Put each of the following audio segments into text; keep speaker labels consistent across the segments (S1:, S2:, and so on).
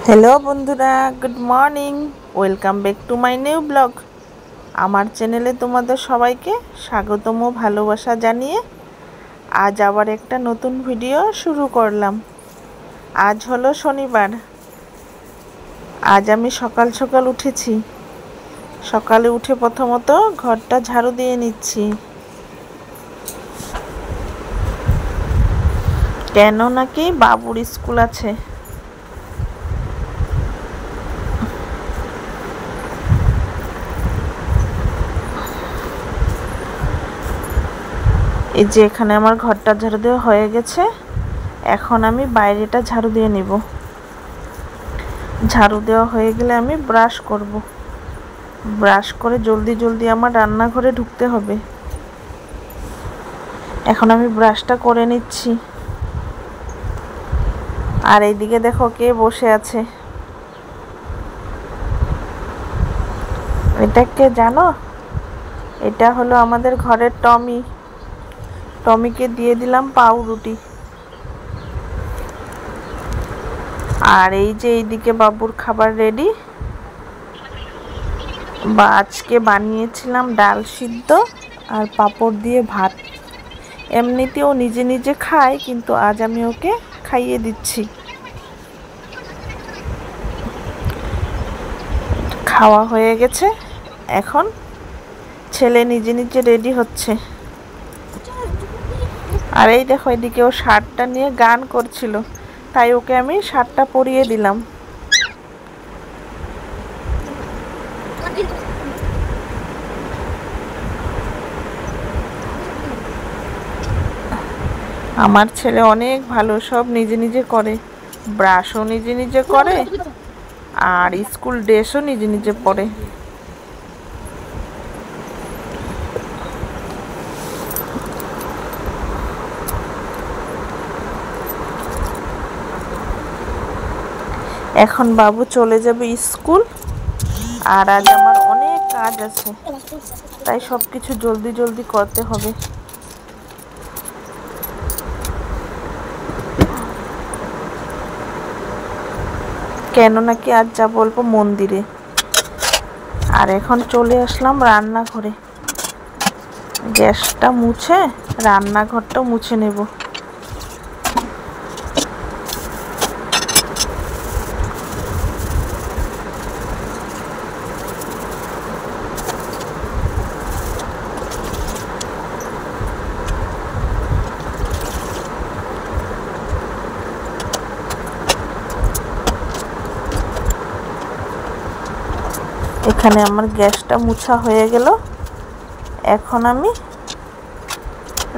S1: Hello বন্ধুরা, good morning. Welcome back to my new blog. আমার চ্যানেলে তোমাদের সবাইকে স্বাগতম ও ভালোবাসা জানিয়ে আজ আবার একটা নতুন ভিডিও শুরু করলাম। আজ হলো শনিবার। আজ আমি সকাল সকাল উঠেছি। সকালে উঠে প্রথমত ঘরটা ঝাড়ু দিয়ে নিচ্ছি, কেন নাকি বাবুর স্কুল আছে। এই যে এখানে আমার ঘরটা ঝাড়ু দেওয়া হয়ে গেছে। এখন আমি বাইরেটা ঝাড়ু দিয়ে নিব। ঝাড়ু দেওয়া হয়ে গেলে আমি ব্রাশ করব। ব্রাশ করে জলদি জলদি আমার রান্নাঘরে ঢুকতে হবে। এখন আমি ব্রাশটা করে নিচ্ছি। আর এইদিকে দেখো কে বসে আছে। এটা কে জানো? এটা হলো আমাদের ঘরের টমি। টমিকে দিয়ে দিলাম পাউরুটি। আর এই যে এইদিকে বাবুর খাবার রেডি। বা আজকে বানিয়েছিলাম ডাল সিদ্ধ আর পাঁপড় দিয়ে ভাত। এমনিতেও নিজে নিজে খায়, কিন্তু আজ আমি ওকে খাইয়ে দিচ্ছি। খাওয়া হয়ে গেছে। এখন ছেলে নিজে নিজে রেডি হচ্ছে। আর এই দেখো এদিকে ও শার্টটা নিয়ে গান করছিল, তাই ওকে আমি শার্টটা পরিয়ে দিলাম। আমার ছেলে অনেক ভালো, সব নিজে নিজে করে। ব্রাশও নিজে নিজে করে, আর স্কুল ড্রেসও নিজে নিজে পরে। এখন বাবু চলে যাবে স্কুল। আর আজ আমার অনেক কাজ আছে, তাই সব কিছু জলদি জলদি করতে হবে। কেন নাকি আজ যাব অল্প মন্দিরে। আর এখন চলে আসলাম রান্নাঘরে। গ্যাসটা মুছে রান্নাঘরটাও মুছে নেব। এখানে আমার গ্যাসটা মুছা হয়ে গেল। এখন আমি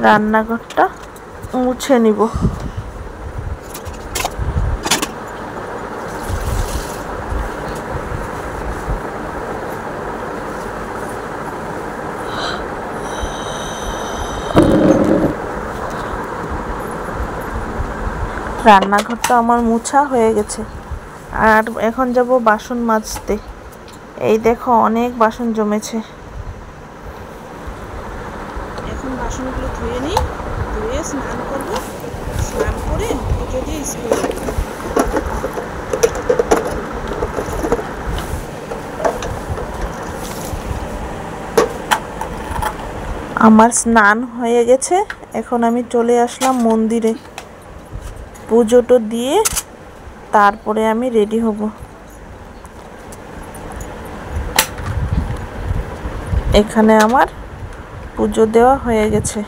S1: রান্নাঘরটা মুছে নিব। রান্নাঘরটা আমার মুছা হয়ে গেছে। আর এখন যাব বাসন মাজতে। এই দেখো অনেক বাসন জমেছে। এখন বাসনগুলো ধুয়ে নিই, ধুয়ে স্নান করব। স্নান করে পুজো দিয়ে স্কুলে যাব। আমার স্নান হয়ে গেছে। এখন আমি চলে আসলাম মন্দিরে। পুজোটা দিয়ে তারপরে আমি রেডি হব। এখানে আমার পুজো দেওয়া হয়ে গেছে।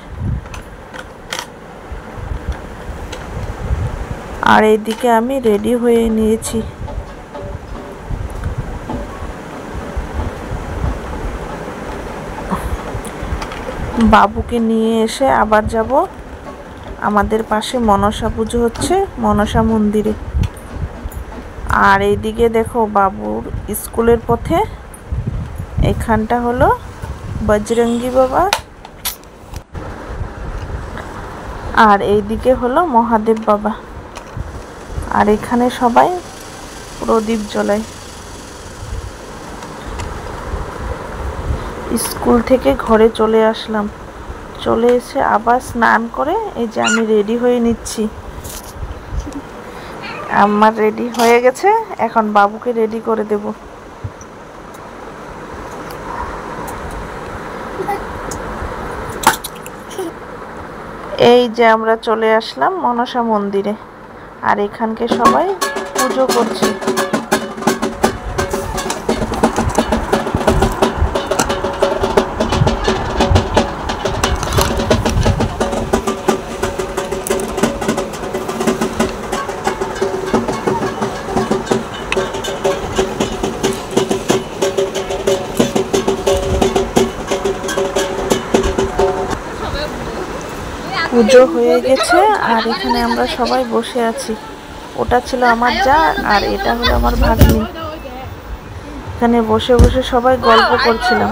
S1: আর এইদিকে আমি রেডি হয়ে নিয়েছি। বাবুকে নিয়ে এসে আবার যাব। আমাদের পাশে মনসা পুজো হচ্ছে, মনসা মন্দিরে। আর এইদিকে দেখো বাবুর স্কুলের পথে এখানটা হলো বজরঙ্গী বাবা, আর এইদিকে হলো মহাদেব বাবা। আর এখানে সবাই প্রদীপ জ্বলায়। স্কুল থেকে ঘরে চলে আসলাম। চলে এসে আবার স্নান করে এই যে আমি রেডি হয়ে নিচ্ছি। আমার রেডি হয়ে গেছে, এখন বাবুকে রেডি করে দেব। এই যে আমরা চলে আসলাম মনসা মন্দিরে, আর এখানকে সবাই পুজো করছে। পুজো হয়ে গেছে, আর এখানে আমরা সবাই বসে আছি। ওটা ছিল আমার যা, আর এটা হলো আমার ভাগ্নি। এখানে বসে বসে সবাই গল্প করছিলাম।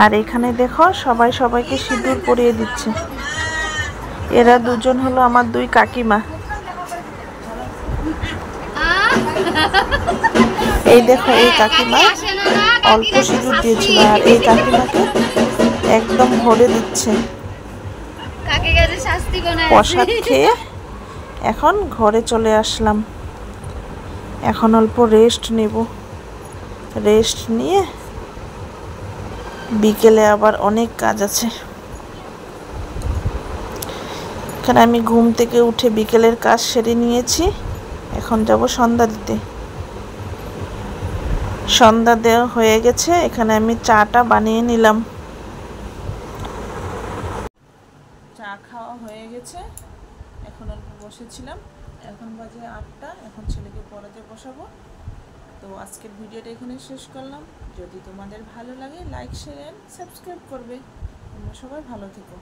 S1: আর এখানে দেখো সবাই সবাইকে সিঁদুর পরিয়ে দিচ্ছে। এরা দুজন হলো আমার দুই কাকিমা। এই দেখো, এই কাকিমা অল্প সিঁদুর দিয়েছিল, আর এই কাকিমাকে একদম ভরে দিচ্ছে। প্রসাদ খেয়ে এখন ঘরে চলে আসলাম। এখন অল্প রেস্ট নেব। রেস্ট নিয়ে বিকেলে আবার অনেক কাজ আছে। এখানে আমি ঘুম থেকে উঠে বিকেলের কাজ সেরে নিয়েছি। এখন যাব সন্ধ্যা দিতে। সন্ধ্যা দেওয়া হয়ে গেছে। এখানে আমি চাটা বানিয়ে নিলাম। চা খাওয়া হয়ে গেছে। এখন অল্প বসেছিলাম। এখন বাজে 8টা। এখন ছেলেকে পড়াতে বসাবো। তো আজকের ভিডিওটা এখানে শেষ করলাম। যদি তোমাদের ভালো লাগে লাইক শেয়ার এন্ড সাবস্ক্রাইব করবে। তোমরা সবাই ভালো থেকো।